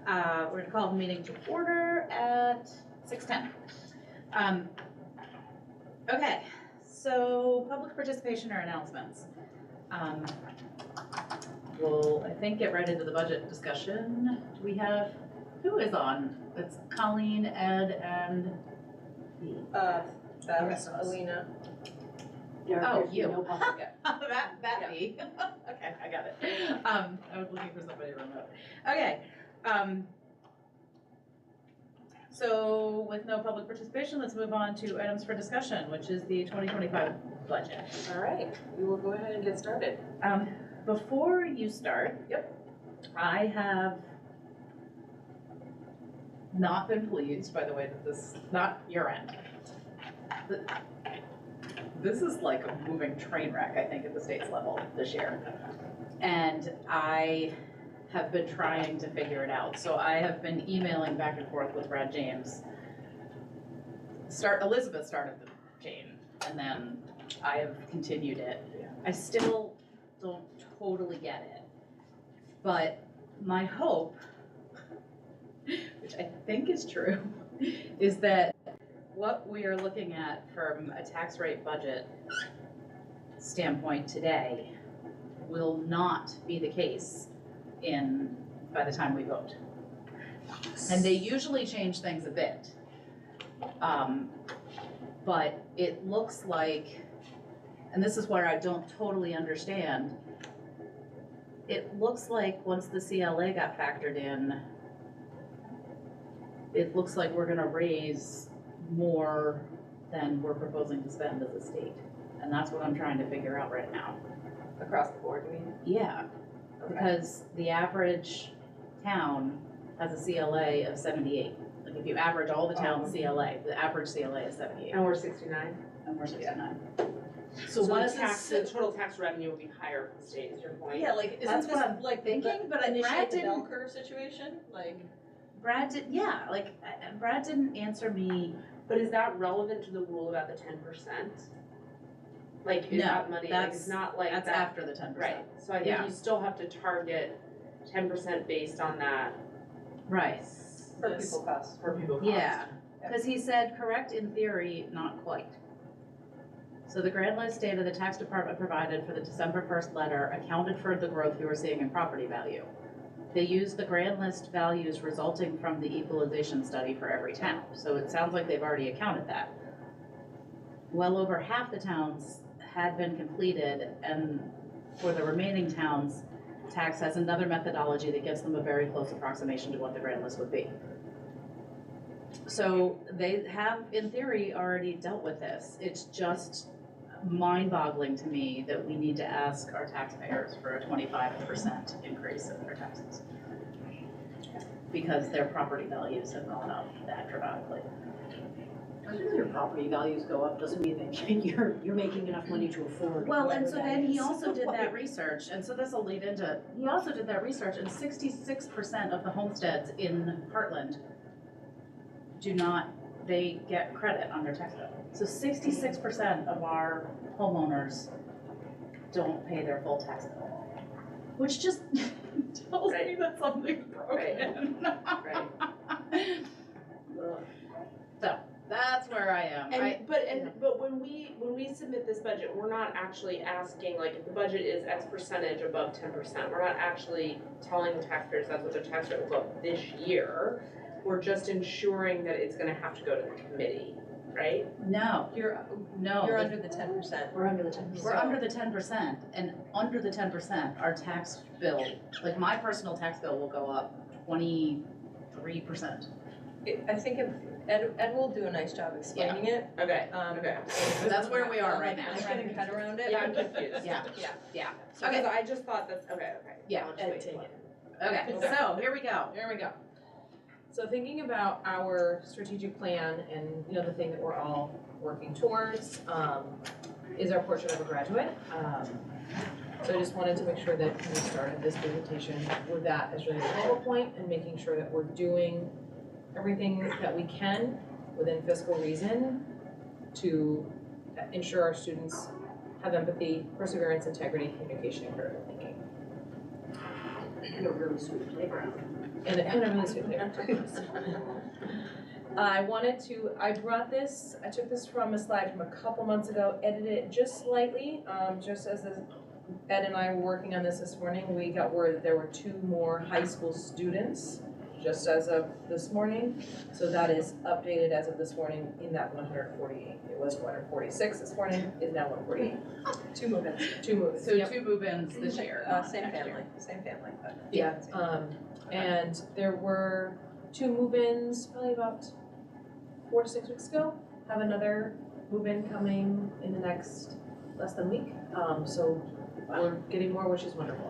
We're gonna call the meeting to order at 6:10. Okay, so public participation or announcements. We'll, I think, get right into the budget discussion. Do we have, who is on? It's Colleen, Ed, and That's Alina. Oh, you. No public yet. that me. Okay, I got it. I was looking for somebody remote. Okay. So with no public participation, let's move on to items for discussion, which is the 2025 budget. All right, we will go ahead and get started. Before you start, I have not been pleased by the way that this, not your end. This is like a moving train wreck, I think, at the state's level this year. And I have been trying to figure it out. So I have been emailing back and forth with Brad James. Elizabeth started the chain, and then I have continued it. I still don't totally get it. But my hope, which I think is true, is that what we are looking at from a tax rate budget standpoint today will not be the case by the time we vote. And they usually change things a bit. But it looks like, and this is where I don't totally understand, it looks like once the CLA got factored in, it looks like we're gonna raise more than we're proposing to spend as a state. And that's what I'm trying to figure out right now. Across the board, you mean? Yeah, because the average town has a CLA of 78. Like if you average all the town's CLA, the average CLA is 78. And we're 69. And we're 69. So what the total tax revenue will be higher for the state, is your point? Yeah, like, That's isn't what this I'm like thinking, but Brad initiate the bell didn't. curve situation? Like, Brad did, yeah, like Brad didn't answer me. But is that relevant to the rule about the 10%? Like, is No, that money, like, that's- it's not like That's that, after the 10%. right? So I think Yeah. you still have to target 10% based on that. Right. per people cost. For people cost. Yeah, because he said, correct in theory, not quite. So the grand list data the tax department provided for the December 1st letter accounted for the growth you were seeing in property value. They used the grand list values resulting from the equalization study for every town. So it sounds like they've already accounted that. Well over half the towns had been completed, and for the remaining towns, tax has another methodology that gives them a very close approximation to what the grand list would be. So they have, in theory, already dealt with this. It's just mind-boggling to me that we need to ask our taxpayers for a 25% increase in their taxes because their property values have gone up that dramatically. Just because your property values go up doesn't mean that you're making enough money to afford. Well, and whatever so that then he is. also did that research, and so this will lead into, he also did that research, and 66% of the homesteads in Hartland they get credit on their tax bill. So 66% of our homeowners don't pay their full tax bill, which just tells me that something's broken. Right. So that's where I am. But when we submit this budget, we're not actually asking, like, if the budget is X percentage above 10%, we're not actually telling the taxpayers that's what their tax rate will go up this year. We're just ensuring that it's gonna have to go to the committee, right? No, You're under the 10%. We're under the 10%. we're under the 10%, and under the 10%, our tax bill, like my personal tax bill will go up 23%. I think if Ed will do a nice job explaining it. Okay, okay. That's where we are right now. I'm getting a head around it. Yeah, I'm confused. Yeah. Yeah. So, Okay. I just thought that's, okay. Yeah. I'll just wait till- Okay, so here we go. There we go. So thinking about our strategic plan and, you know, the thing that we're all working towards, is our portrait of a graduate. So I just wanted to make sure that we started this presentation with that as really the focal point and making sure that we're doing everything that we can within fiscal reason to ensure our students have empathy, perseverance, integrity, communication, and critical thinking. And a really sweet playground. And it kind of really sweet there. I took this from a slide from a couple months ago, edited it just slightly, just as Ed and I were working on this morning, we got word that there were 2 more high school students just as of this morning. So that is updated as of this morning in that 148. It was 146 this morning, is now 148. 2 move-ins. 2 moves. So Yep. 2 move-ins this year, not Same next family, year. but. Yeah, and there were 2 move-ins probably about 4 to 6 weeks ago. Have another move-in coming in the next less than a week. So we're getting more, which is wonderful.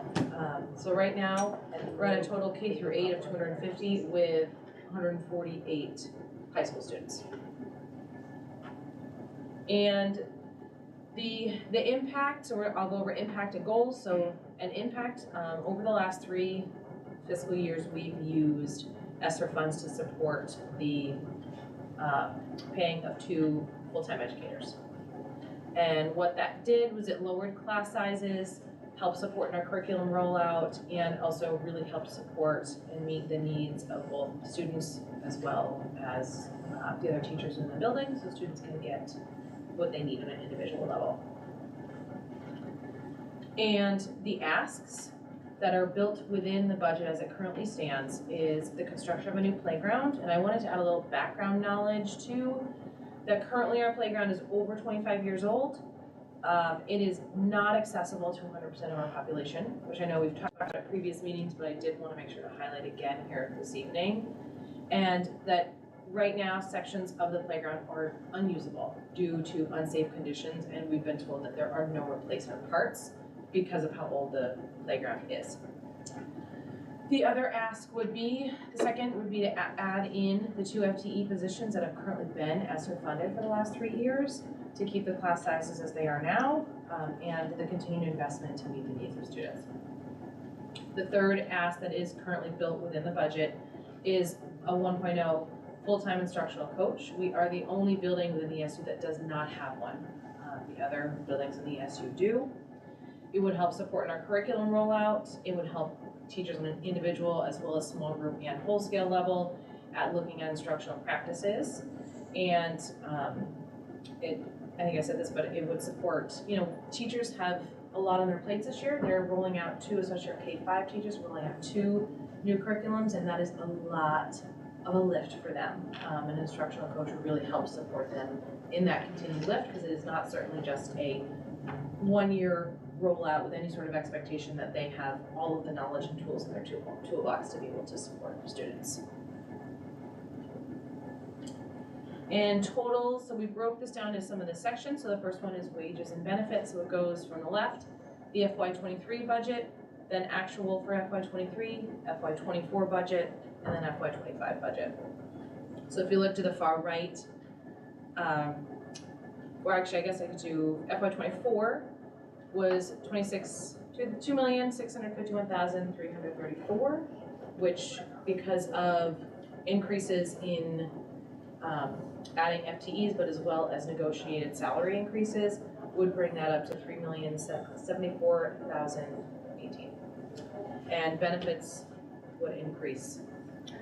So right now, we're at a total K through 8 of 250 with 148 high school students. And the impact, so I'll go over impact and goals. So an impact, over the last 3 fiscal years, we've used ESSER funds to support the paying of 2 full-time educators. And what that did was it lowered class sizes, helped support in our curriculum rollout, and also really helped support and meet the needs of both students as well as the other teachers in the building, so students can get what they need on an individual level. And the asks that are built within the budget as it currently stands is the construction of a new playground, and I wanted to add a little background knowledge too, that currently our playground is over 25 years old. It is not accessible to 100% of our population, which I know we've talked about at previous meetings, but I did want to make sure to highlight again here this evening. And that right now, sections of the playground are unusable due to unsafe conditions, and we've been told that there are no replacement parts because of how old the playground is. The other ask would be, the second would be to add in the 2 FTE positions that have currently been ESSER funded for the last 3 years to keep the class sizes as they are now, and the continued investment to meet the needs of students. The third ask that is currently built within the budget is a 1.0 full-time instructional coach. We are the only building within the SU that does not have one. The other buildings in the SU do. It would help support in our curriculum rollout. It would help teachers on an individual as well as small group and whole scale level at looking at instructional practices. And I think I said this, but it would support, teachers have a lot on their plates this year. They're rolling out 2, especially our K-5 teachers, rolling out 2 new curriculums, and that is a lot of a lift for them. An instructional coach would really help support them in that continued lift, because it is not certainly just a 1-year rollout with any sort of expectation that they have all of the knowledge and tools in their toolbox to be able to support their students. In total, so we broke this down into some of the sections. So the first one is wages and benefits. So it goes from the left, the FY23 budget, then actual for FY23, FY24 budget, and then FY25 budget. So if you look to the far right, or actually I guess I could do FY24 was 2,651,334, which because of increases in adding FTEs, but as well as negotiated salary increases, would bring that up to 3,074,018. And benefits would increase.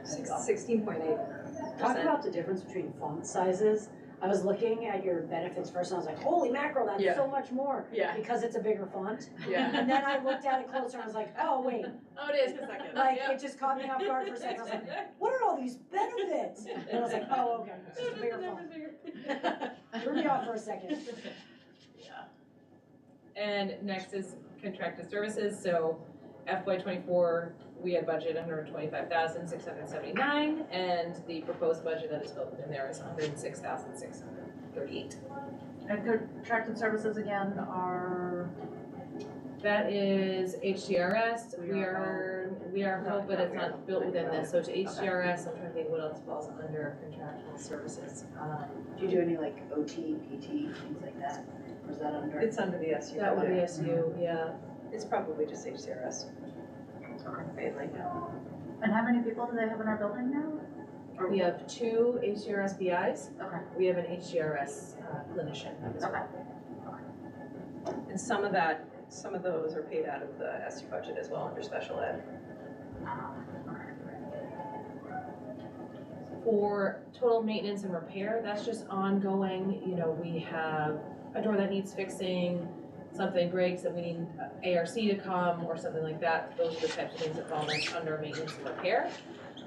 16.8%. Talk about the difference between font sizes. I was looking at your benefits first and I was like, holy mackerel, that's Yeah. so much more. Yeah. Because it's a bigger font. Yeah. And then I looked at it closer and I was like, oh, wait. Oh, it is. Like, it just caught me off guard for a second. I was like, what are all these benefits? And I was like, oh, okay, it's just a bigger font. Threw me off for a second. Yeah. And next is contracted services. So FY24, we had budgeted 125,679, and the proposed budget that is built in there is 106,638. And contracted services again are, That is HCRS. We are hope, but it's not built within this. So to HCRS, I'm trying to think what else falls under contractual services. Do you do any like OT, PT, things like that? Or is that under? It's under the SU. That would be SU, yeah. It's probably just HCRS. Mainly. and how many people do they have in our building now? We have 2 HCRS BIs. Okay. We have an HCRS clinician as well. And some of those are paid out of the SU budget as well under special ed. For total maintenance and repair, that's just ongoing, you know, we have a door that needs fixing, something breaks that we need ARC to come or something like that, those are the types of things that fall under maintenance and repair.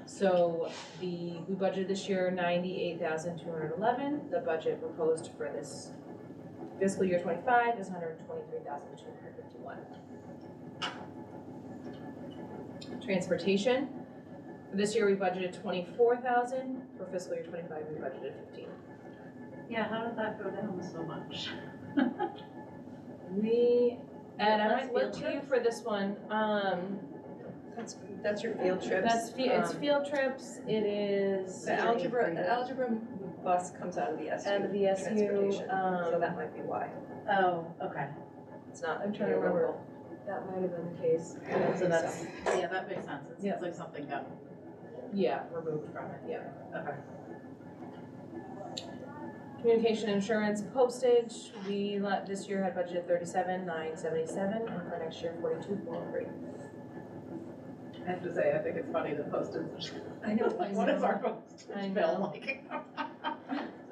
So we budgeted this year 98,211, the budget proposed for this fiscal year 25 is 123,251. Transportation, for this year we budgeted 24,000, for fiscal year 25 we budgeted 15. Yeah, how did that go down so much? And I That's might look field to you trips? for this one, That's your field trips. it's field trips, it is. The algebra bus comes out of the SU. Out of the SU, transportation, so that might be why. Oh, okay. It's not. I'm trying to remember. That might have been the case. So that's, yeah, that makes sense. It Yeah. seems like something got, Yeah, removed from it, yeah. okay. Communication insurance postage, this year had budgeted 37,977, and for next year 42,403. I have to say, I think it's funny that postage. I know. What is our postage I bill know. like?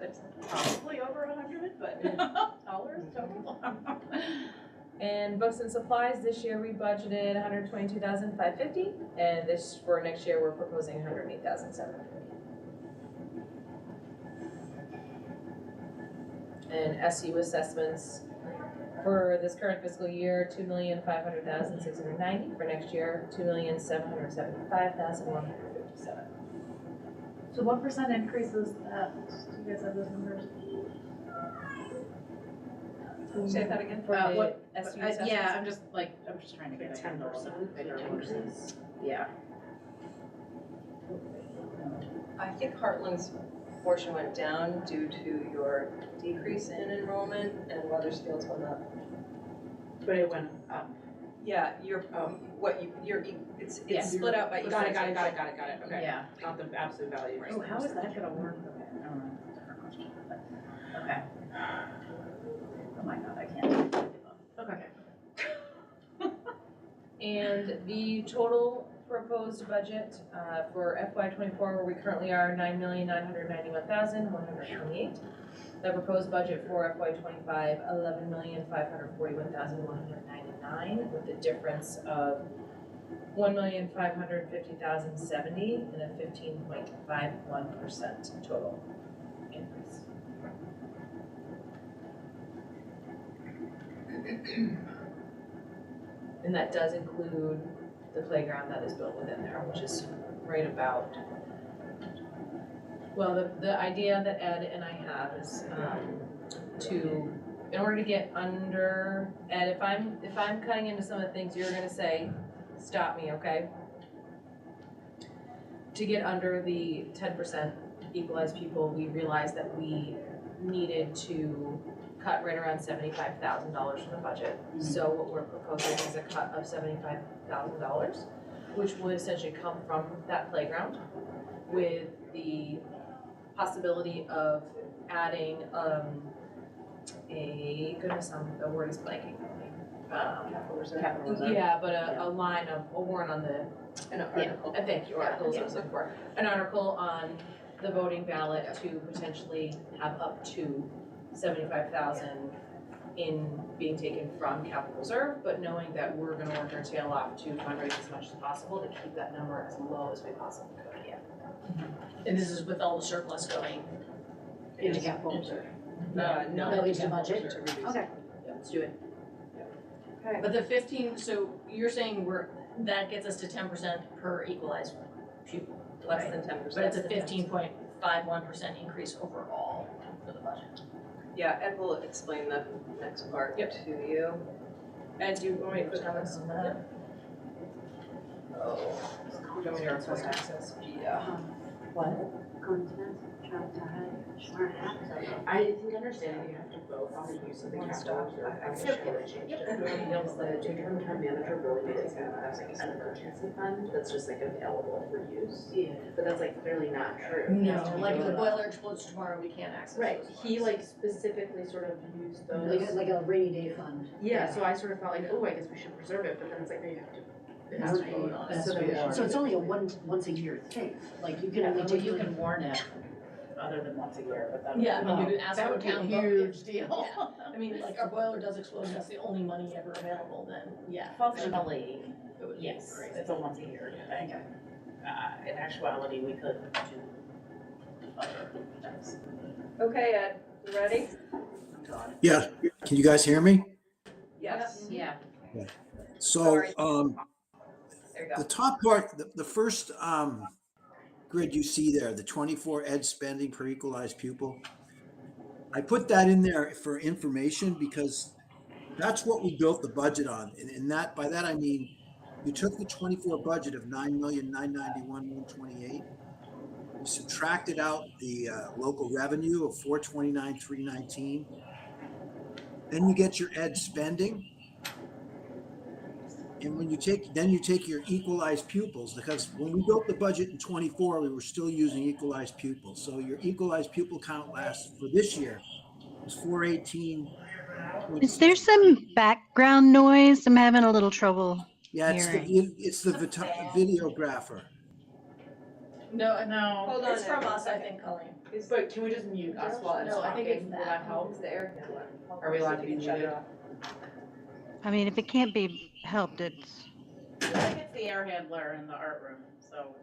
It's probably over 100, but dollars total. And books and supplies, this year we budgeted 122,550, and for next year, we're proposing 108,750. And SU assessments for this current fiscal year, 2,500,690, for next year, 2,775,157. So what percent increase is that? Do you guys have those numbers? Say that again? For the What- SU Yeah, assessments? I'm just trying to get a handle on 10%. it. Yeah. I think Hartland's portion went down due to your decrease in enrollment and Weathersfield's went up. But it went up. Yeah, it's split out by each. Got it, okay. Yeah. Not the absolute value. Oh, how is that gonna work? Okay, I don't know, it's a different question, but, okay. Oh my god, I can't. Okay. And the total proposed budget for FY24, where we currently are, 9,991,128. The proposed budget for FY25, 11,541,199, with the difference of 1,550,070 and a 15.51% total increase. And that does include the playground that is built within there, which is right about, well, the idea that Ed and I have is in order to get under, Ed, if I'm cutting into some of the things you're gonna say, stop me, okay? To get under the 10% equalized people, we realized that we needed to cut right around $75,000 from the budget. So what we're proposing is a cut of $75,000, which would essentially come from that playground with the possibility of adding the word is blanking. Yeah, but a warrant on the, An article. thank you, article is what I was looking for. An article on the voting ballot to potentially have up to 75,000 in being taken from capital reserve, but knowing that we're gonna work our tail off to fundraise as much as possible to keep that number as low as we possibly could. Yeah. And this is with all the surplus going Into capital reserve. No. No, into budget. To reduce. Okay. Let's do it. Okay. But the 15, so you're saying that gets us to 10% per equalized pupil. Less right? than 10%. But it's a 15.51% increase overall for the budget. Yeah, Ed will explain the next part Yep. to you. Ed, do you want me to put comments on that? Oh. You don't want me to request access? Yeah. What? I think understanding you have to vote on the use of the capital reserve fund to change. The interim manager really makes it as like an emergency fund that's just like available for use. Yeah. But that's like clearly not true. No, like if the boiler explodes tomorrow, we can't access Right, those he funds. like specifically sort of used those. Like a rainy day fund. Yeah, so I sort of felt like, oh, I guess we should preserve it, but then it's like, no, you have to It has to vote on it. So it's only a once a year thing, like you can only Well, take. you can warn it other than once a year, but that. Yeah, I mean, you could ask That for a would be a town vote. huge deal. Yeah. I mean, like, our boiler does explode, and that's the only money ever available, then, yeah. Functionally, It would be yes, crazy. it's a once a year thing. In actuality, we could do other things. Okay, Ed, you ready? Yeah, can you guys hear me? Yes. Yeah. So, Sorry. There you the go. top part, the first, grid you see there, the 24 ed spending per equalized pupil. I put that in there for information because that's what we built the budget on. And that, by that, I mean, you took the 24 budget of 9,991,128. You subtracted out the local revenue of 429,319. Then you get your ed spending. And when you take your equalized pupils, because when we built the budget in 24, we were still using equalized pupils. So your equalized pupil count for this year was 418. Is there some background noise? I'm having a little trouble. Yeah, it's the videographer. No, Hold on, it's from Ed, one us, I second. think, Colleen. But can we just mute us while it's No, I think talking? it's Will that. that help? It's the air handler. Are we allowed to be Shut it muted? off. I mean, if it can't be helped, it's. I think it's the air handler in the art room, so.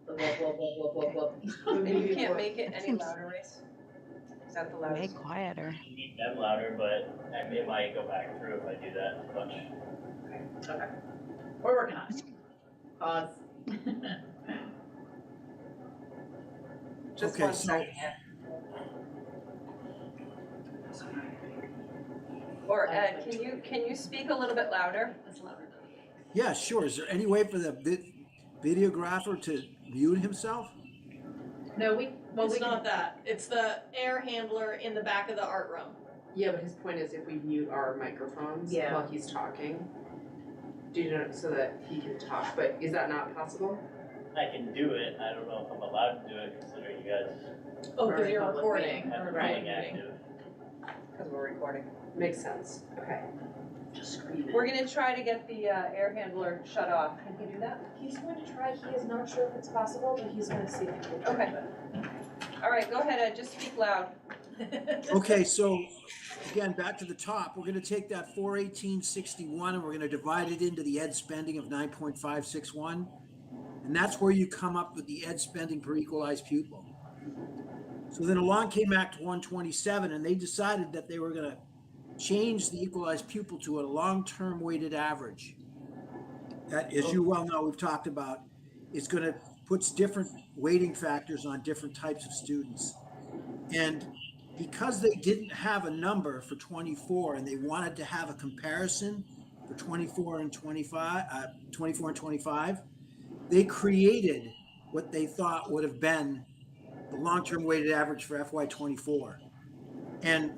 The whoop, whoop, whoop, whoop, whoop, whoop. And you can't make it any Seems- louder, Race? Is that the Way loudest? quieter. Keep them louder, but it might go back through if I do that too much. Okay. We're working on it. Pause. Just Okay, one so- second. Or Ed, can you speak a little bit louder? That's louder. Yeah, sure. Is there any way for the videographer to mute himself? No, It's not that, it's the air handler in the back of the art room. Yeah, but his point is if we mute our microphones Yeah. while he's talking, do you know, so that he can talk, but is that not possible? I can do it, I don't know if I'm allowed to do it considering you guys Oh, Or because a you're public recording. meeting, have Right. running active. Because we're recording. Makes sense, okay. just scream it. We're gonna try to get the air handler shut off. Can he do that? He's going to try, he is not sure if it's possible, but he's gonna see if he can. Okay. All right, go ahead, Ed, just speak loud. Okay, so again, back to the top, we're gonna take that 418.61 and we're gonna divide it into the ed spending of 9.561. And that's where you come up with the ed spending per equalized pupil. So then along came Act 127 and they decided that they were gonna change the equalized pupil to a long-term weighted average. That, as you well know, we've talked about, is gonna puts different weighting factors on different types of students. And because they didn't have a number for 24 and they wanted to have a comparison for 24 and 25, they created what they thought would have been the long-term weighted average for FY24. And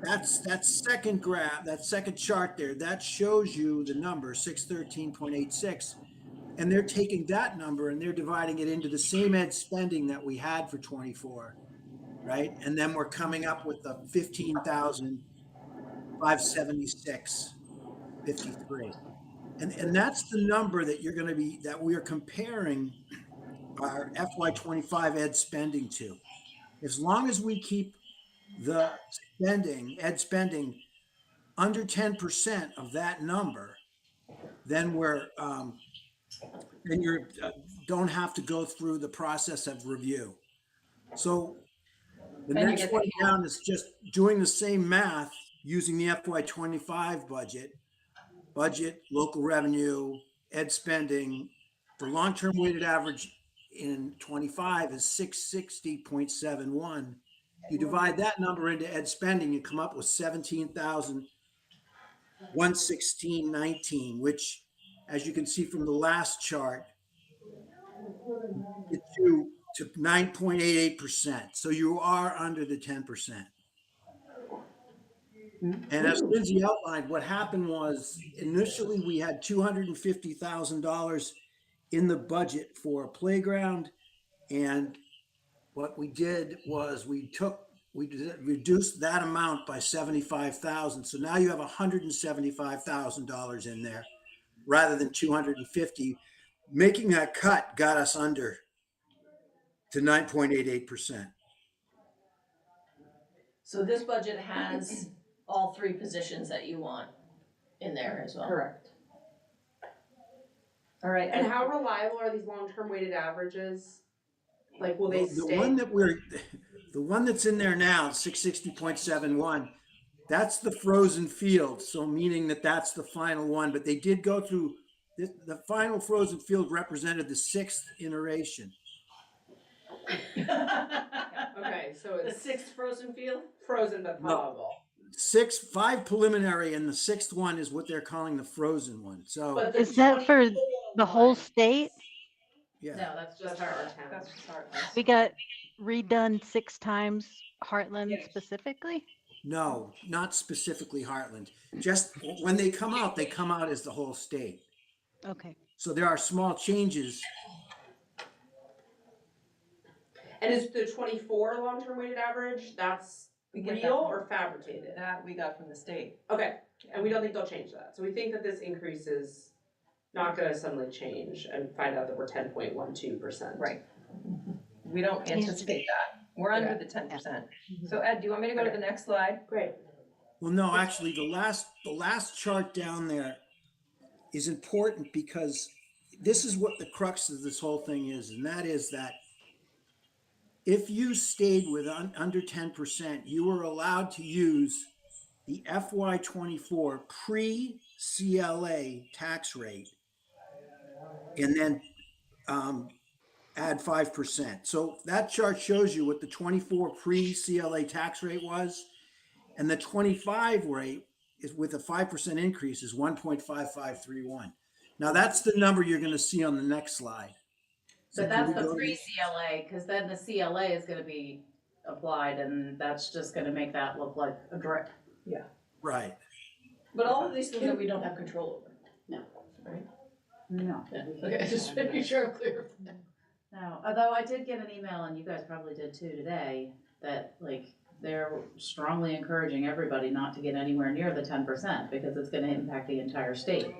that second graph, that second chart there, that shows you the number 613.86. And they're taking that number and they're dividing it into the same ed spending that we had for 24, right? And then we're coming up with the 15,576.53. And that's the number that that we are comparing our FY25 ed spending to. As long as we keep the ed spending under 10% of that number, then then you don't have to go through the process of review. So the And you next get one down is just doing the same math using the FY25 budget, local revenue, ed spending. The long-term weighted average in 25 is 660.71. You divide that number into ed spending, you come up with 17,116.19, which, as you can see from the last chart, gets you to 9.88%. So you are under the 10%. And as Lindsay outlined, what happened was initially we had $250,000 in the budget for a playground. And what we did was we reduced that amount by $75,000. So now you have $175,000 in there rather than 250. Making that cut got us under to 9.88%. So this budget has all three positions that you want in there as well. Correct. All right, And how reliable are these long-term weighted averages? Like, will they Well, stay? the one that's in there now, 660.71, that's the frozen field. So meaning that that's the final one, but they did go through, the final frozen field represented the 6th iteration. Okay, so the it's sixth frozen field? frozen but No. probable. 5 preliminary, and the 6th one is what they're calling the frozen one. So, But the Is that for 24 the whole one- state? yeah. No, that's just That's for our her. town. That's just Hartland. We got redone 6 times Heartland Yes. specifically? No, not specifically Hartland. Just when they come out as the whole state. Okay. So there are small changes. And is the 24 long-term weighted average, that's We get that real from- or fabricated? That we got from the state. Okay, and we don't think they'll change that. So we think that this increase is not gonna suddenly change and find out that we're 10.12%. Right. We don't anticipate that. We're under the 10%. So Ed, do you want me to go to the next slide? Great. Well, no, actually, the last chart down there is important because this is what the crux of this whole thing is, and that is that if you stayed with under 10%, you were allowed to use the FY24 pre-CLA tax rate and then add 5%. So that chart shows you what the 24 pre-CLA tax rate was, and the 25 rate is with a 5% increase is 1.5531. Now that's the number you're going to see on the next slide. So But can that's we the go to pre-CLA, because then the CLA is gonna be applied, and that's just gonna make that look like a drip. right. But all of these things that we don't have control over. No. Right? No. Yeah, okay, just making sure I'm clear. No, although I did get an email, and you guys probably did too today, that like, they're strongly encouraging everybody not to get anywhere near the 10%, because it's gonna impact the entire state.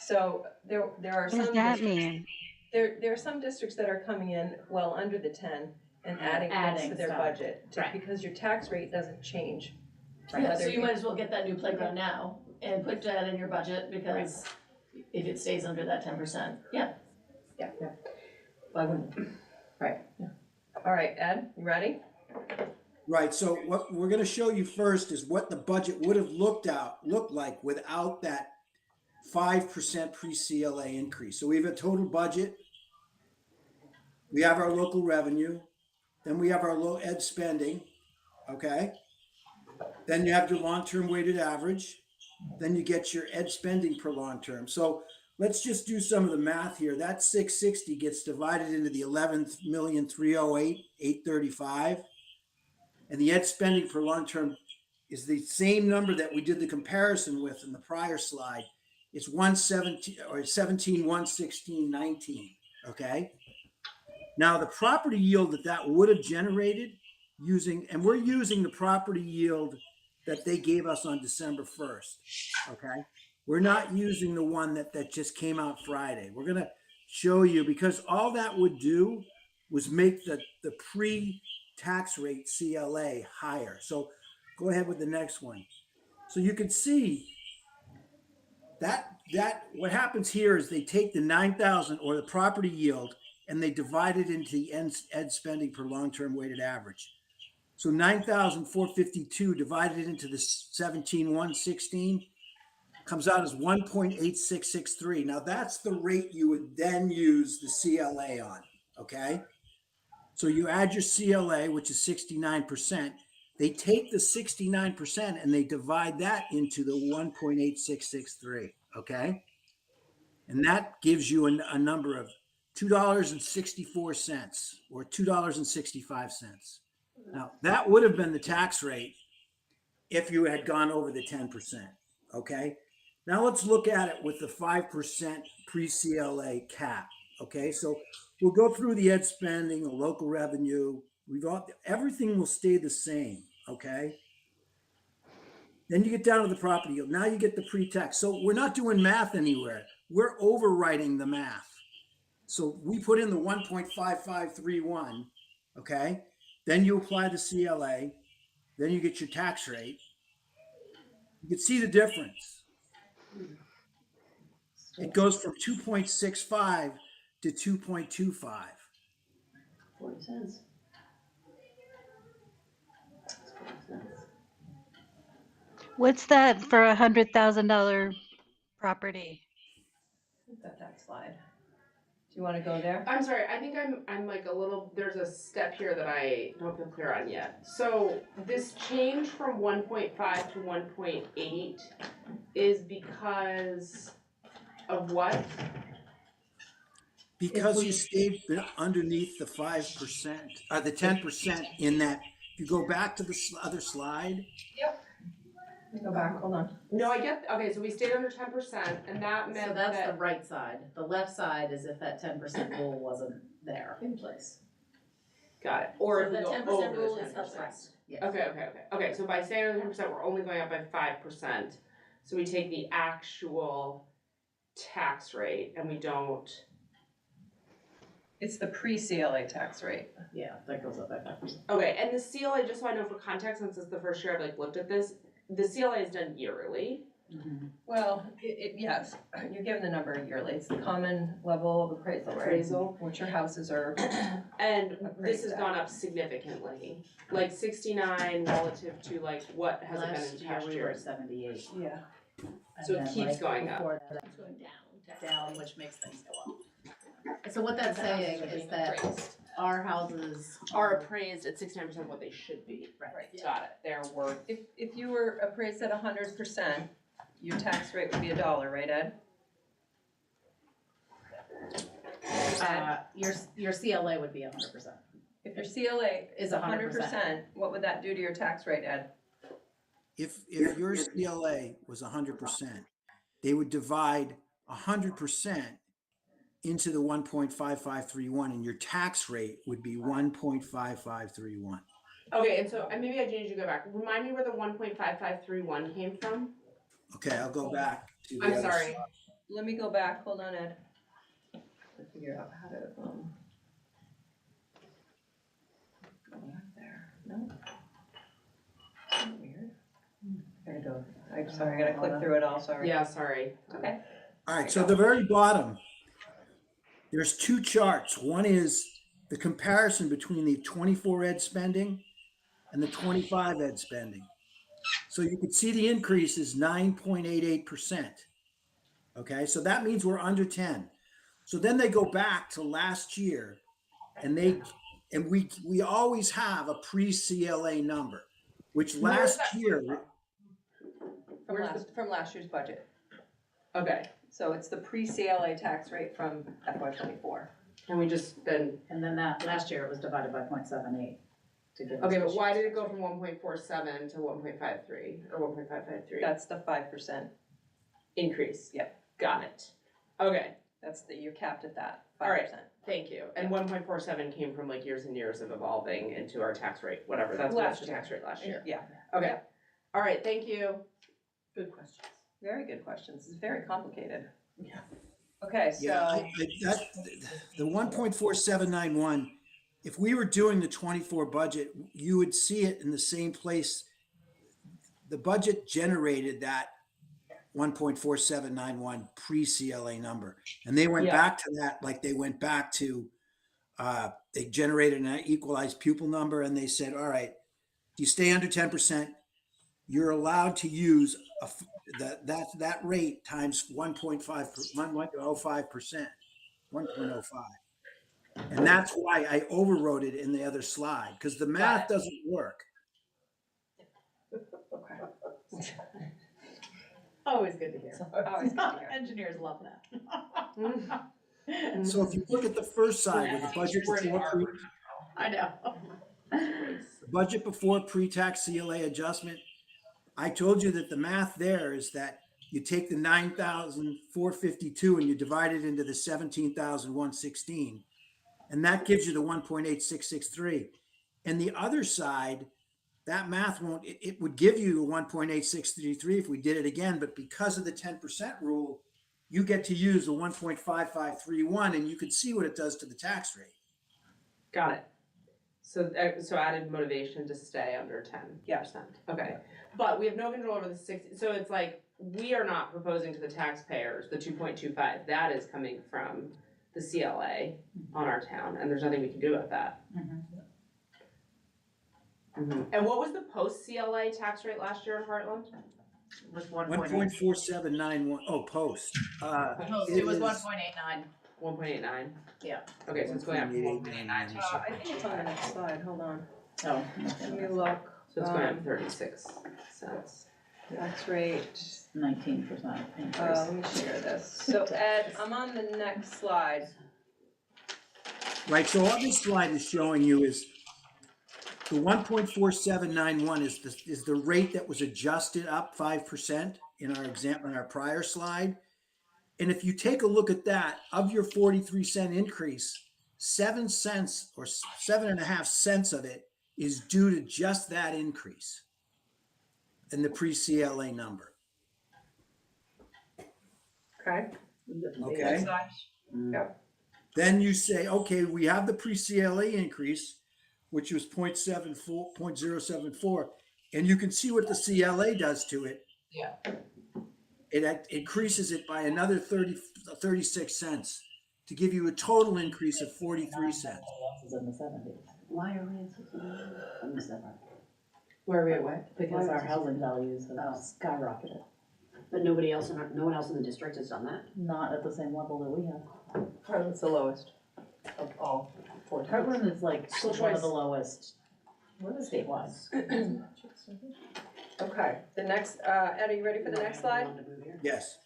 So there are What some. does that districts- mean? There are some districts that are coming in well under the 10 and adding things Adding to their stuff. budget. Right. Because your tax rate doesn't change. Yeah, so you might as well get that new playground now and put that in your budget, because if it stays under that 10%, yeah. Yeah. Why wouldn't? All right, Ed, you ready? Right, so what we're gonna show you first is what the budget would have looked like without that 5% pre-CLA increase. So we have a total budget. We have our local revenue, then we have our low ed spending, okay? Then you have your long-term weighted average, then you get your ed spending per long-term. So let's just do some of the math here. That 660 gets divided into the 11,308,835. And the ed spending per long-term is the same number that we did the comparison with in the prior slide. It's 117 or 17, 116, 19. Okay. Now the property yield that would have generated and we're using the property yield that they gave us on December 1st. Okay. We're not using the one that just came out Friday. We're going to show you, because all that would do was make the pre-tax rate CLA higher. So go ahead with the next one. So you can see that what happens here is they take the 9,000 or the property yield and they divide it into the ed spending per long-term weighted average. So 9,452 divided into the 17,116 comes out as 1.8663. Now that's the rate you would then use the CLA on, okay? So you add your CLA, which is 69%. They take the 69% and they divide that into the 1.8663, okay? And that gives you a number of $2.64 or $2.65. Now, that would have been the tax rate if you had gone over the 10%, okay? Now let's look at it with the 5% pre-CLA cap, okay? So we'll go through the ed spending, the local revenue. Everything will stay the same, okay? Then you get down to the property yield. Now you get the pre-tax. So we're not doing math anywhere. We're overwriting the math. So we put in the 1.5531, okay? Then you apply the CLA. Then you get your tax rate. You can see the difference. It goes from 2.65 to 2.25. 40 cents. What's that for $100,000 property? We've got that slide. Do you wanna go there? I'm sorry, I think I'm like a little, there's a step here that I don't feel clear on yet. So this change from 1.5 to 1.8 is because of what? Because you stayed underneath the 5%, the 10% in that. If you go back to the other slide, Let me go back, hold on. No, I get, okay, so we stayed under 10% and that meant So that's the that, right side. The left side is if that 10% rule wasn't there. In place. got it, or So if we the go 10% over rule the is 10%. upright. Yes. Okay, so by staying under 10%, we're only going up by 5%. So we take the actual tax rate and we don't, It's the pre-CLA tax rate. Yeah, that goes up by 5%. okay, and the CLA, just so I know for context, since it's the first year I've like looked at this, the CLA is done yearly. Well, yes, you're given the number yearly. It's the common level of appraisal, right? Appraisal. What your houses are. And this has Appraised at. gone up significantly, like 69 relative to like what has it been Last in year past we were at years. 78. Yeah. So it And then, keeps like, going up. before that, It's going down. down, which makes things go up. So what that's saying is that our houses Are appraised at 69% of what they should be. Right. Got it, they're worth. If you were appraised at 100%, your tax rate would be $1, right, Ed? Your CLA would be 100%. If your CLA Is is 100%, what would that do to your tax rate, Ed? if your CLA was 100%, they would divide 100% into the 1.5531 and your tax rate would be 1.5531. Okay, and so maybe I need you to go back. Remind me where the 1.5531 came from? Okay, I'll go back to the I'm other sorry. slide. Let me go back, hold on, Ed. To figure out how to, go back there, no? Weird. Gotta go, I'm sorry, I gotta click through it all, sorry. Yeah, sorry. Okay. All right, so at the very bottom, there's two charts. One is the comparison between the 24 ed spending and the 25 ed spending. So you can see the increase is 9.88%. Okay, so that means we're under 10. So then they go back to last year and we always have a pre-CLA number, which last year, From last year's budget. Okay, So it's the pre-CLA tax rate from FY24. and we just then, And then that, last year it was divided by 0.78 to give us. okay, but this why year's did it go tax from 1.47 to 1.53 or 1.553? That's the 5%. Increase. Yep. Got it. Okay, You're capped at that, 5%. All right. thank you. And 1.47 came from like years and years of evolving into our tax rate, whatever, that's what Last was the tax rate last year. Yeah, Okay, all right, thank you. Good questions. very good questions. It's very complicated. Yeah. Okay, so. yeah, the 1.4791, if we were doing the 24 budget, you would see it in the same place. The budget generated that 1.4791 pre-CLA number. And they went Yeah. back to that, like they went back to, they generated an equalized pupil number and they said, all right, you stay under 10%, you're allowed to use that rate times 1.05%, 1.05. And that's why I overwrote it in the other slide, because the math doesn't work. Okay. Always good to hear. Always good to hear. Engineers love that. So if you look at the first side with the budget I know. budget before pre-tax CLA adjustment, I told you that the math there is that you take the 9,452 and you divide it into the 17,116, and that gives you the 1.8663. And the other side, that math won't, it would give you 1.8633 if we did it again, but because of the 10% rule, you get to use the 1.5531 and you can see what it does to the tax rate. Got it. So, so added motivation to stay under 10%. Okay, but we have no control over the 60, so it's like, we are not proposing to the taxpayers the 2.25, that is coming from the CLA on our town, and there's nothing we can do about that. And what was the post-CLA tax rate last year in Heartland? Was 1.4791, oh, post. It was 1.89. 1.89? Yeah. Okay, so it's going up from 1.89. I think it's on the next slide, hold on, Oh. let me look. So it's going up 36 cents. Tax rate, 19% let me share this. So Ed, I'm on the next slide. Right, so all this slide is showing you is the 1.4791 is the rate that was adjusted up 5% in our example, in our prior slide. And if you take a look at that, of your 43-cent increase, 7 cents or 7.5 cents of it is due to just that increase in the pre-CLA number. Okay. Okay. Next slide. Yep. Then you say, okay, we have the pre-CLA increase, which was 0.74, and you can see what the CLA does to it. Yeah. It increases it by another 36 cents to give you a total increase of 43 cents. Why are we in the Where are we at what? Because our housing values have skyrocketed. But no one else in the district has done that? Not at the same level that we have Heartland's the lowest. of all four. Hartland is like School one of choice. the lowest statewide. Okay, the next, Ed, are you ready for the next slide? Yes.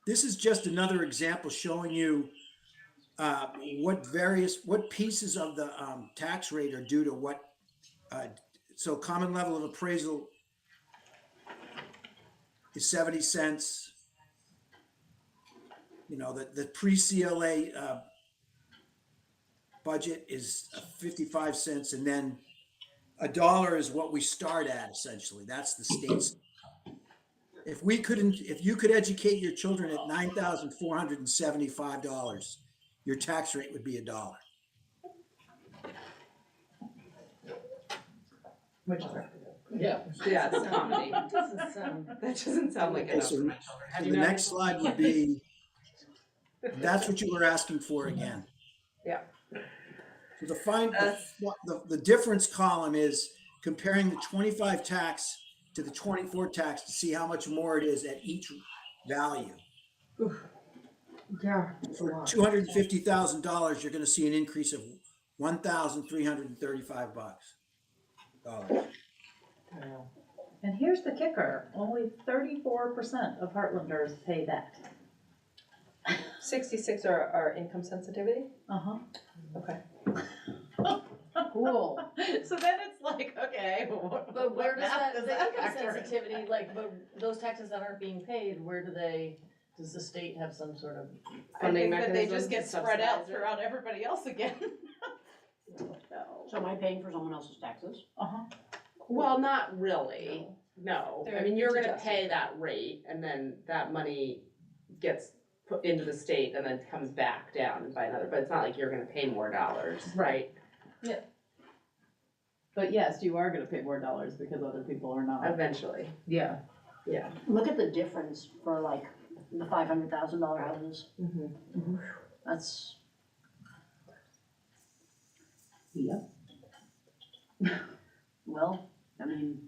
This is just another example showing you what pieces of the tax rate are due to what. So common level of appraisal is 70 cents. You know, the pre-CLA budget is 55 cents, and then $1 is what we start at, essentially. That's the state's. If you could educate your children at $9,475, your tax rate would be $1. Which is, Yeah, it's a comedy. that doesn't sound. That doesn't sound like enough for my children. Have The you not- next slide would be, that's what you were asking for again. Yeah. So the difference column is comparing the 25 tax to the 24 tax to see how much more it is at each value. Yeah. For $250,000, you're gonna see an increase of $1,335. And here's the kicker, only 34% of Heartlanders pay that. 66 are our income sensitivity? Uh-huh. Okay. Cool. So then it's like, okay, But where does math that, does the income factor in? sensitivity, like, but those taxes that aren't being paid, does the state have some sort of? I think that they mechanism just to get spread out subsidize it? throughout everybody else again. So am I paying for someone else's taxes? Uh-huh. Well, not really, no. I mean, you're gonna adjusted. pay that rate and then that money gets put into the state and then comes back down by another, but it's not like you're gonna pay more dollars, right? But yes, you are gonna pay more dollars because other people are not. Eventually, Yeah. yeah. Look at the difference for like the $500,000 houses. That's, Yep. well, I mean,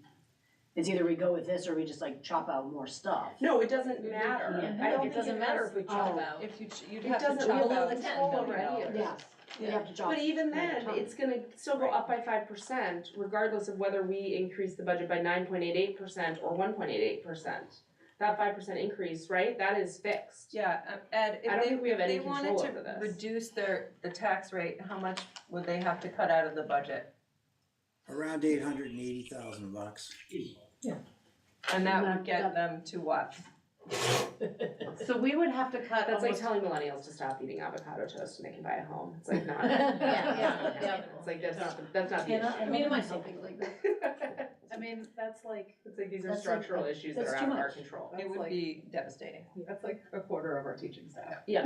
it's either we go with this or we just like chop out more stuff. No, it doesn't matter. Yeah, I don't it think doesn't matter if we chop Oh. out. If you'd It have to doesn't chop really out. control already. Yeah, we have to chop. But even Yeah, then, chop. it's gonna still go up by 5%, regardless of whether we increase the budget by 9.88% or 1.88%. That 5% increase, right, that is fixed. Yeah, Ed, I don't think we have any if they wanted control to over this. reduce the tax rate, how much would they have to cut out of the budget? Around $880,000. And that would get them to what? So we would have to cut That's like almost, telling millennials to stop eating avocado toast and they can buy a home. It's like not. Yeah. It's like that's not the Cannot, issue. I mean, it might something like that. I mean, that's like, It's like these are That's structural like- issues that that's are too out of our much. control. It would be devastating. that's like a quarter of our teaching staff. Yeah.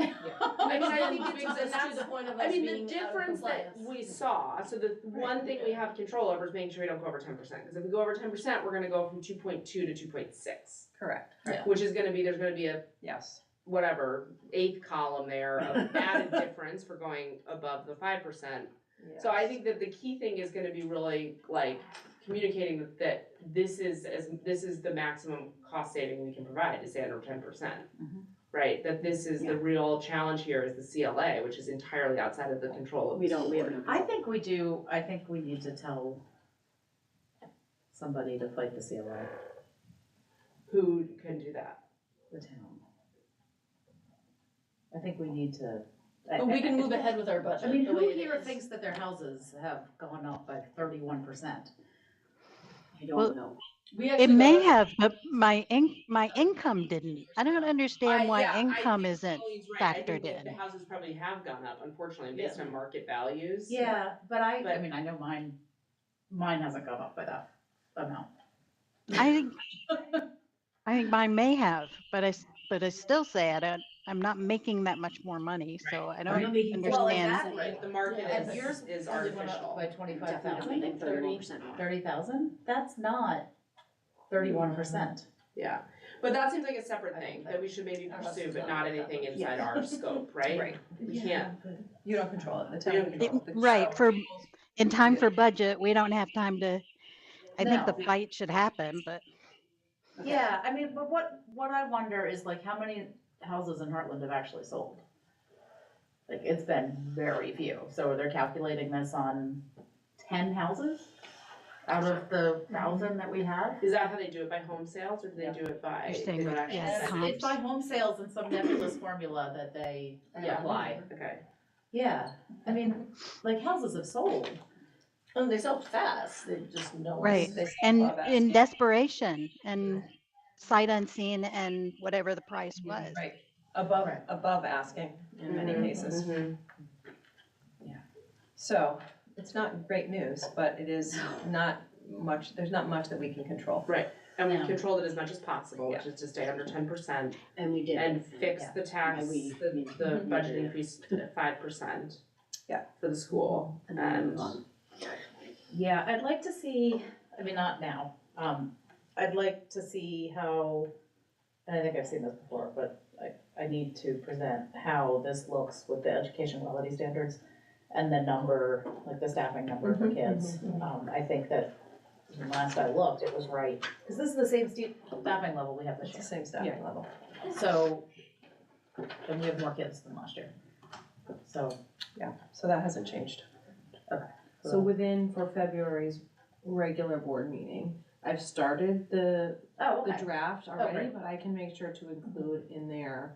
I mean, I think Brings it's, us and to the point of I us mean, the being out of difference that compliance. we saw, so the one thing we have control over is making sure we don't go over 10%. Because if we go over 10%, we're gonna go from 2.2 to 2.6, Correct. Yeah. which is gonna be, there's gonna be a Yes. whatever, eighth column there of added difference for going above the 5%. So I think that the key thing is gonna be really like communicating that this is the maximum cost saving we can provide to stay under 10%. Right, that this is the real challenge here is the CLA, which is entirely outside of the control of the school board. I think we need to tell somebody to fight the CLA, Who can do that? the town. I think we need to. But we can move ahead with our budget. I mean, the way who it here is. thinks that their houses have gone up by 31%? I don't Well, know. We It actually may got- have, but my income didn't. I don't understand why Yeah, I income think isn't Colleen's right. I factored think that the in. houses probably have gone up, unfortunately, based on market values. Yeah, but I But- mean, I know mine hasn't gone up by that amount. I think mine may have, but I still say I'm not making that much more money, so I I'm don't not making Well, understand. exactly. The market Yeah, And yours is only went up artificial. by Definitely not 25,000, making 31% more. 30,000? That's not 31%. Yeah, but that seems like a separate thing that we should maybe pursue, but not anything inside our scope, right? Right. We can't, You don't control it, the we town don't control controls it. it. Right, in time for budget, we don't have time to, I think the No. fight should happen, but Yeah, I mean, but what I wonder is like how many houses in Hartland have actually sold? Like, it's been very few, so they're calculating this on 10 houses out of the 1,000 that we have? Is that how they do it, by home sales, or do they do it by? You're saying they with- actually yeah, send- comp. It's by home sales and some nebulous formula that they Yeah. apply. Okay, Yeah, I mean, like houses have sold. And they sell fast, they just know. Right. They sell and above in desperation and sight unseen and whatever the price was. Right, above asking in many cases. Mhm. So, it's not great news, but it is not much, there's not much that we can control. And we've No. controlled it as much as possible, which is to stay under 10% And we did. and fix the tax, By we, the means- budget increase to 5%. Yeah. For the school, And then and move on. Yeah, I'd like to see, I mean, not now, I'd like to see how, and I think I've seen this before, but I need to present how this looks with the education quality standards and the number, like the staffing number for kids. I think that when last I looked, it was right, because this is the same staffing level we have this It's the year. same staffing level. So, and we have more kids than last year. So, Yeah, so that hasn't changed. So within, for February's regular board meeting, I've started the oh, okay. draft already, great. but I can make sure to include in there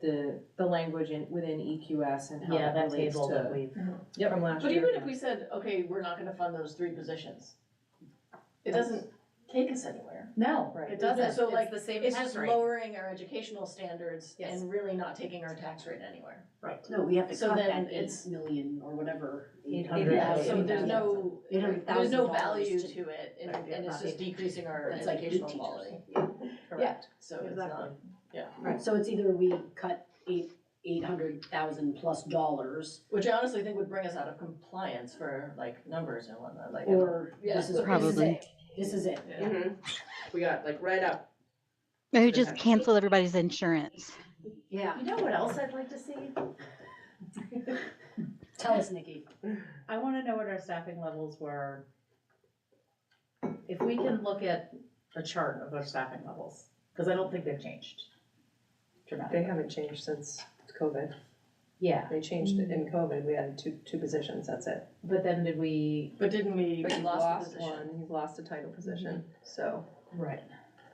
the language within EQS and how Yeah, that that relates table that to we've, from last But year. even if we said, okay, we're not gonna fund those 3 positions, it doesn't take us anywhere. no, Right. it doesn't, So, it's like, the same It's tax just rate. lowering our educational standards Yes. and really not taking our tax rate anywhere. No, we have to So cut then that it's- 8 million or whatever. 800,000. Yeah, so there's $800,000. no, $800,000 there's no value to- to it, and, Right, yeah, and it's not just decreasing our That's like educational teachers. quality. Correct. So it's Exactly. not, Right, so it's either we cut $800,000 plus dollars, which I honestly think would bring us out of compliance for like numbers and whatnot, like. or Yeah. this is Probably. it. This is it. Mhm. We got like right up. Maybe just cancel everybody's insurance. Yeah, You know what else I'd like to see? tell us, Nikki. I wanna know what our staffing levels were. If we can look at a chart of our staffing levels, cause I don't think they've changed They dramatically. haven't changed since COVID. Yeah, They changed it in COVID, we added two positions, that's it. but then did we? But didn't we, But we you've lost lost the position? one, you've lost a title position, so Right.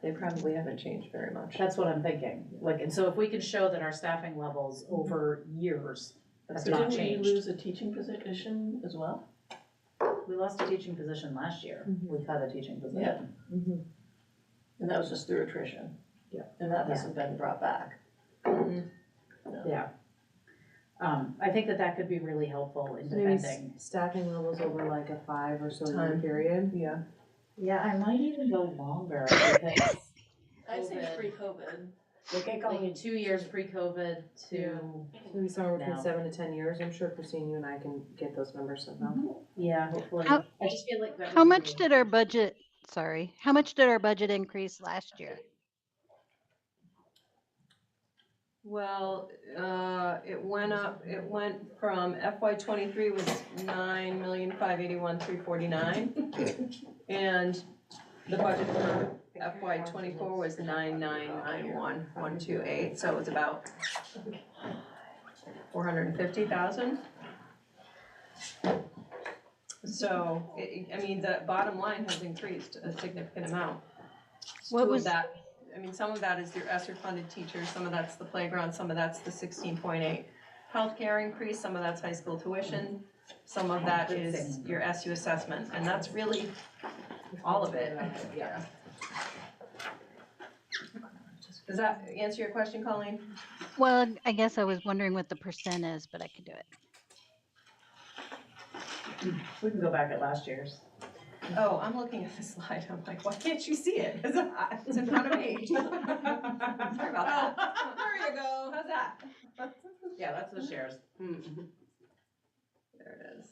they probably haven't changed very much. That's what I'm thinking, like, and so if we can show that our staffing levels over years have So not didn't we changed. lose a teaching position as well? We lost a teaching position last year, we cut a teaching position. And that was just through attrition. And that hasn't been brought back. Yeah. I think that could be really helpful in Maybe defending. staffing levels over like a 5 or so year Time. period. Yeah. Yeah, I might even go longer because I'd say COVID. pre-COVID. Okay, Colleen. like 2 years pre-COVID to, Maybe somewhere between No. 7 to 10 years. I'm sure Christine, you and I can get those numbers somehow. yeah, hopefully. How- I just feel like that How was much really- did our budget, how much did our budget increase last year? Well, it went from FY23 was 9,581,349. And the budget for FY24 was 9,991,128, so it was about 450,000. So, I mean, the bottom line has increased a significant amount. What was- that? I mean, some of that is your ESSER funded teachers, some of that's the playground, some of that's the 16.8 healthcare increase, some of that's high school tuition, some of that is your SU assessment, and that's really all of it. Yeah. Does that answer your question, Colleen? Well, I guess I was wondering what the percent is, but I could do it. We can go back at last year's. Oh, I'm looking at the slide, I'm like, why can't you see it? Because it's in front of me. Sorry about that. There you go, how's that? Yeah, that's the shares. There it is.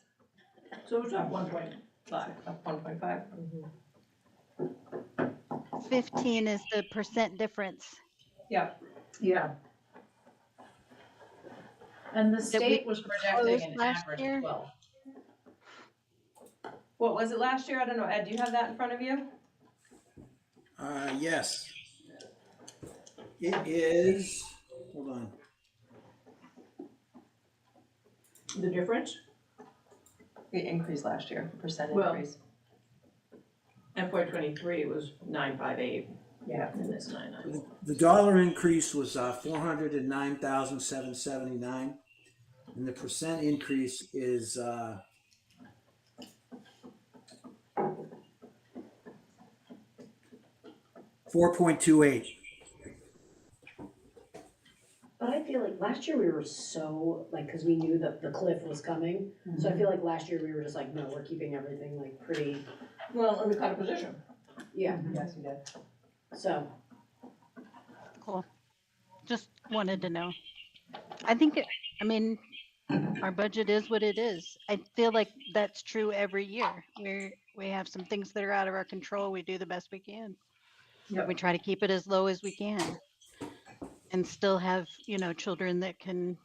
So it's at 1.5. Up 1.5. 15 is the percent difference. Yeah. And the state was projecting close an last average year? of 12. What was it last year? I don't know, Ed, do you have that in front of you? Yes. It is, hold on. The difference, The increase last year, percent Well- increase. FY23 was 958. Yeah. And it's 9. The dollar increase was 409,779, and the percent increase is 4.28. But I feel like last year we were so, like, cause we knew that the cliff was coming. So I feel like last year we were just like, no, we're keeping everything like pretty, Well, and we cut a position. yeah, Yes, you did. so. Cool. Just wanted to know. I think, our budget is what it is. I feel like that's true every year. We have some things that are out of our control. We do the best we can. Yep. We try to keep it as low as we can. And still have, children that can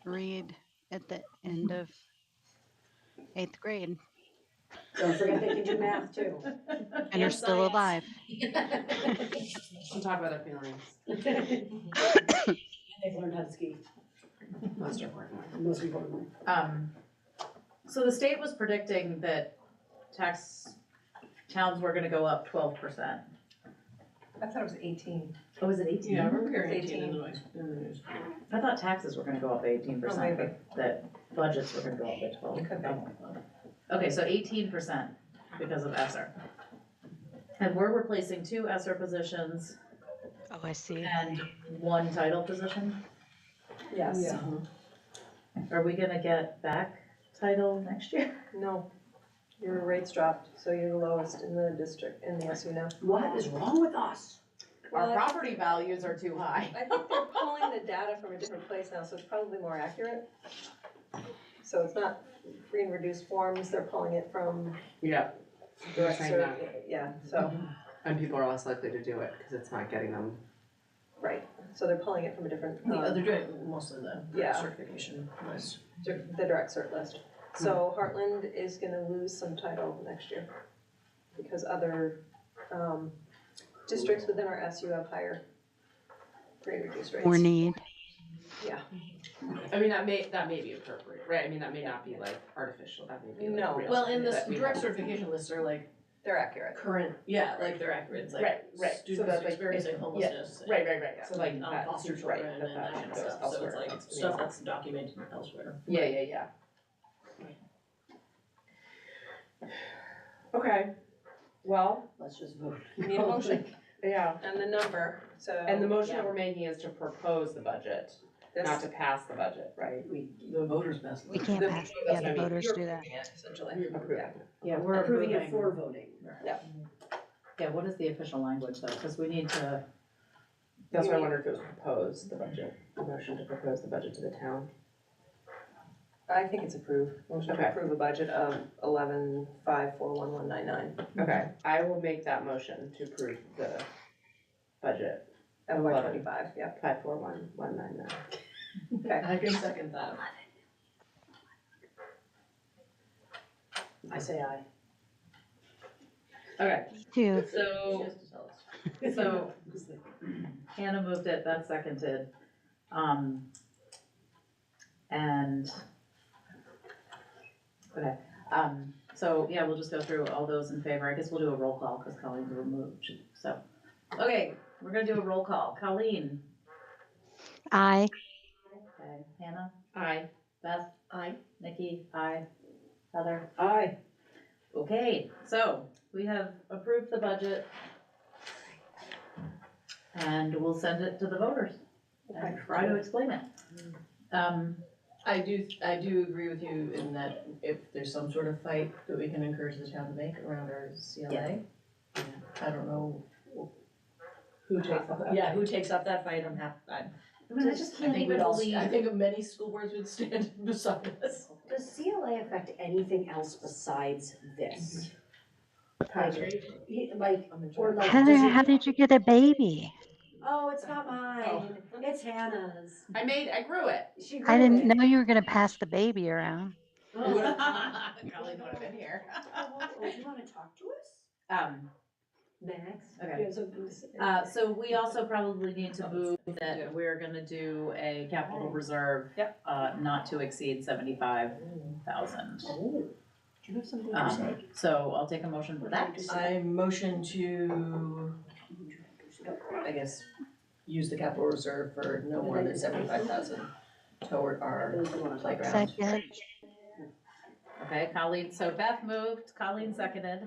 read at the end of 8th grade Don't forget they can do math too. and are still alive. We'll talk about our feelings. And they've learned how to ski, Most importantly. most importantly. So the state was predicting that towns were gonna go up 12%. I thought it was 18. Oh, was it 18? Yeah, I remember hearing 18 in the news. I thought taxes were gonna go up 18%, Oh, maybe. but that budgets were gonna go up by 12. Could be. Okay, so 18% because of ESSER. And we're replacing 2 ESSER positions Oh, I see. and 1 title position. Yes. Yeah. Are we gonna get back title next year? No, your rates dropped, so you're the lowest in the district, in the SU now. What is wrong with us? Our Well, property values are too high. I think they're pulling the data from a different place now, so it's probably more accurate. So it's not free and reduced forms, they're pulling it from Yeah. They're saying that. yeah, so, And people are less likely to do it because it's not getting them. right, so they're pulling it from a different, They're doing mostly the Yeah. certification list. the direct cert list. So Hartland is gonna lose some title next year because other, districts within our SU have higher free and reduced rates. Or need. Yeah, I mean, that may be appropriate, right? I mean, that may not be like artificial, that may be like No. real. Well, and the that we direct have. certification lists are like they're accurate. current, yeah, like they're accurate. It's like Right. So students that's like- experiencing homelessness. Right. So like that, Foster right, children and that kind of goes stuff. So elsewhere. it's like stuff that's documented elsewhere. Yeah. Okay, well, Let's just vote. You need a motion yeah, and the number So. And the motion that we're making is to propose the budget, not to pass the budget, right? The voters best. We can't pass, yeah, the voters do that. Essentially. Yeah, we're Approving it approving. for voting. Yeah, what is the official language though? Because we need to, That's why I wondered if it was propose the budget, the motion to propose the budget to the town. I think it's approved. Motion Okay. to approve a budget of 11,541,199. Okay, I will make that motion to approve the budget. FY25, yep. 541,199. Okay. I can second that. I say aye. okay, Two. so, so Hannah moved it, Beth seconded. And, okay, so yeah, we'll just go through all those in favor. I guess we'll do a roll call because Colleen's removed, so. Okay, we're gonna do a roll call. Colleen? Aye. Okay, Hannah? Aye. Beth? Aye. Nikki? Aye. Heather? Aye. Okay, so we have approved the budget. And we'll send it to the voters and try to explain it. I do agree with you in that if there's some sort of fight that we can encourage the town to make around our CLA. I don't know who takes up that fight, I'm happy, I mean, I just can't even believe. I think many school boards would stand beside us. Does CLA affect anything else besides this? Like, or like, Heather, does it- how did you get a baby? Oh, it's not mine, it's Hannah's. I grew it. She I grew didn't it. know you were gonna pass the baby around. Colleen would have been here. Oh, you wanna talk to us? Max? Okay. Yeah, something to say. So we also probably need to move that we're gonna do a capital reserve. Yep. Not to exceed 75,000. Oh, do you have something to say? So I'll take a motion for that. I motion to, I guess, use the capital reserve for no more than 75,000 toward our playground. Second. Okay, Colleen, so Beth moved, Colleen seconded.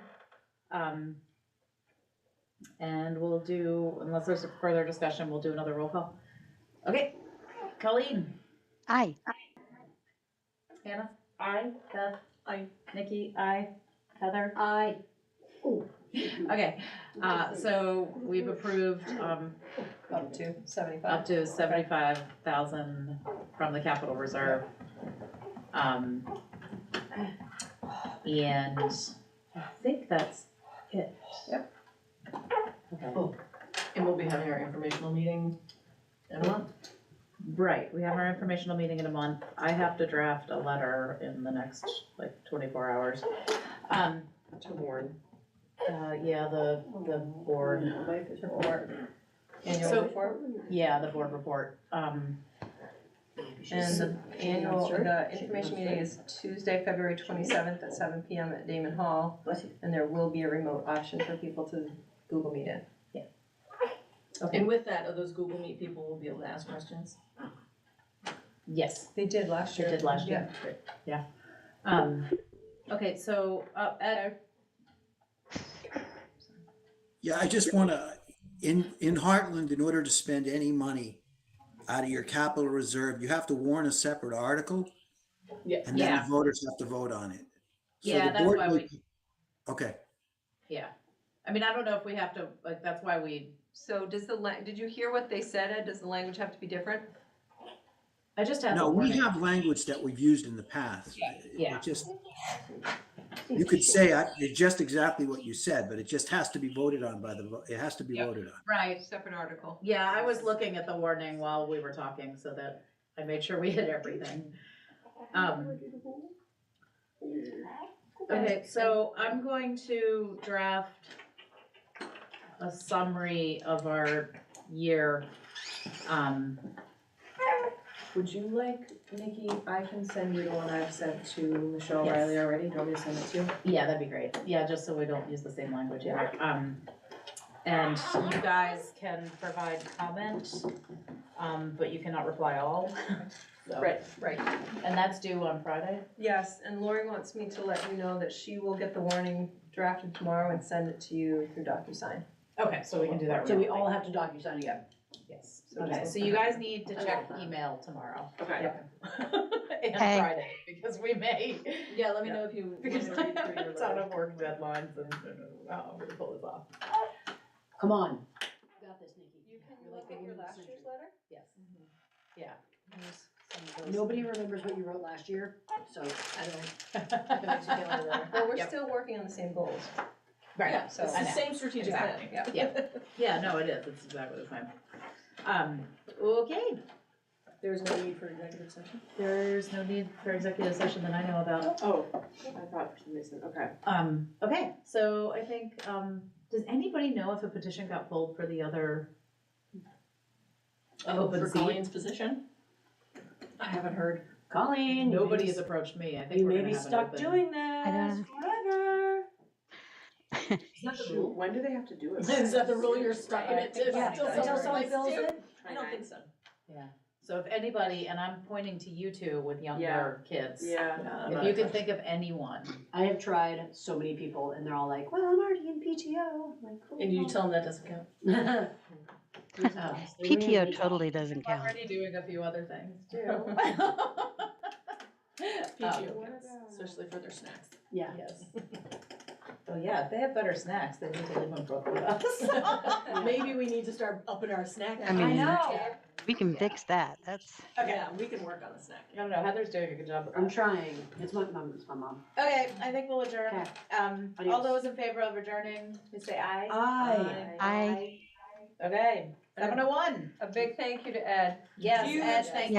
And we'll do, unless there's further discussion, we'll do another roll call. Okay, Colleen? Aye. Hannah? Aye. Beth? Aye. Nikki? Aye. Heather? Aye. Okay, so we've approved, Up to 75. up to 75,000 from the capital reserve. And I think that's it. Yep. Okay. Oh, and we'll be having our informational meeting in a month. Right, we have our informational meeting in a month. I have to draft a letter in the next, 24 hours. To warn. Yeah, the board, Annual So- report. yeah, the board report. And the information meeting is Tuesday, February 27th at 7 PM at Damon Hall. And there will be a remote option for people to Google Meet in. And with that, are those Google Meet people will be able to ask questions? Yes, They did last they year. did last year. Yeah. Okay, so, Ed, Yeah, I just want to, in Hartland, in order to spend any money out of your capital reserve, you have to warn a separate article. Yeah. And then Yeah. the voters have to vote on it. So Yeah, the that's board why would- Okay, yeah. I mean, I don't know if we have to, that's why we, So does did you hear what they said, Ed? Does the language have to be different? I just have. no, the we warning. have language that we've used in the past. Yeah. It just, you could say it's just exactly what you said, but it just has to be voted on it has to be Yep. voted on. Right, Separate article. yeah, I was looking at the warning while we were talking so that I made sure we hit everything. Okay, so I'm going to draft a summary of our year. Would you like, Nikki, I can send you the one I've sent to Michelle Yes. Riley already, do you want me to send it to you? Yeah, that'd be great. Yeah, just so we don't use the same language here. And you guys can provide comment, but you cannot reply all. So- Right. And that's due on Friday? Yes, and Lori wants me to let you know that she will get the warning drafted tomorrow and send it to you through DocuSign. Okay, so we can do that So we remotely. all have to DocuSign again. Yes. Okay. So you guys need to check email tomorrow. Okay. And Hey. Friday, because we may, Yeah, let me know if you. because want I me to read have through a your ton letter. of work deadlines and I'm gonna pull this off. Come on. Got this, Nikki. You can You're like look the at your woman of last the year's century. letter? Yes. Yeah. Here's some of those. Nobody remembers what you wrote last year, so. I don't. If it makes you feel any better. Well, we're Yep. still working on the same goals. Right, Yeah, so I it's the know. same strategic plan. Exactly. Yeah, no, it is, it's exactly the same. Okay, There's no need for executive session. there's no need for executive session that I know about. Oh, I thought for some reason, okay. Okay, so I think, does anybody know if a petition got pulled for the other open For seat? Colleen's position? I haven't heard. Colleen, you Nobody may has be- approached me, I think You we're may gonna be have an stuck open. doing this don't- forever. Is that the Shoot, rule? when do they have to do it? Is that the rule you're stuck in it to? Yeah, Still until someone someone likes fills to? it. I don't think so. So if anybody, and I'm pointing to you two with younger kids. Yeah. If you can think of anyone. I have tried so many people and they're all like, well, I'm already in PTO. I'm like, cool. And you tell them that doesn't count. PTO totally doesn't I'm count. already doing a few other things too. PTO counts, especially for their snacks. Yeah. Yes. Oh yeah, if they have better snacks, they need to leave them both with us. Maybe we need to start upping our snack. I mean, know. we can fix that. That's, Yeah, we can work on the snack. I don't know, Heather's doing a good job with I'm that. trying. It's my mom. Okay, I think we'll adjourn. Okay. All Adios. those in favor of adjourning, please say aye. Aye. Okay, 7:01. A big thank you to Ed. Yes, Huge Ed, thank you.